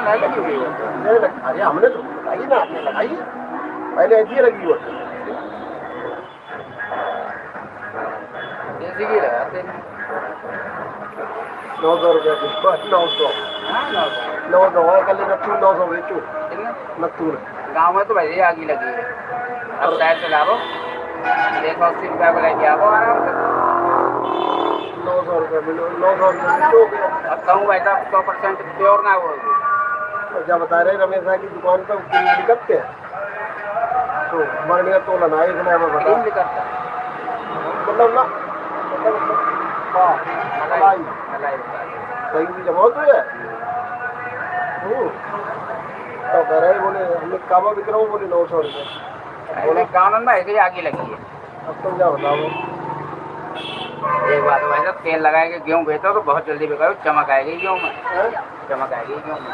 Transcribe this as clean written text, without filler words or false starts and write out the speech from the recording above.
नहीं लगी हुई है। अरे हमने तो लगाई ना, आपने लगाई है पहले ऐसी लगी हुई है। देसी घी लगाते हैं। 900 रुपये की बस, 900। हाँ 900 है, कल नत्थू 900 बेचू कितना नत्थू ने। गाँव में तो वैसे आग ही लगी है। अब साइड से लाओ 180 रुपये को लेके आओ आराम से। 900 रुपये मिलो, 900 रुपये मिलो हो गया। अब कहूँ भाई साहब 100% प्योर ना हो। तो क्या बता रहे रमेश भाई की दुकान पर क्रीम निकलते हैं, तो हमारे लिए तोला ना इसने हमें बता क्रीम निकलता मतलब ना, मतलब हाँ मलाई मलाई सही भी जमा तो है। तो कह रहे बोले हमने काबा बिक रहा हूँ, बोले 900 रुपये। बोला कानून में ऐसे ही आग ही लगी है। अब तुम क्या बताओ। एक बात भाई साहब, तेल लगाए के गेहूँ बेचो तो बहुत जल्दी बिका, चमक आएगी गेहूँ में, हैं? चमक आएगी गेहूँ में।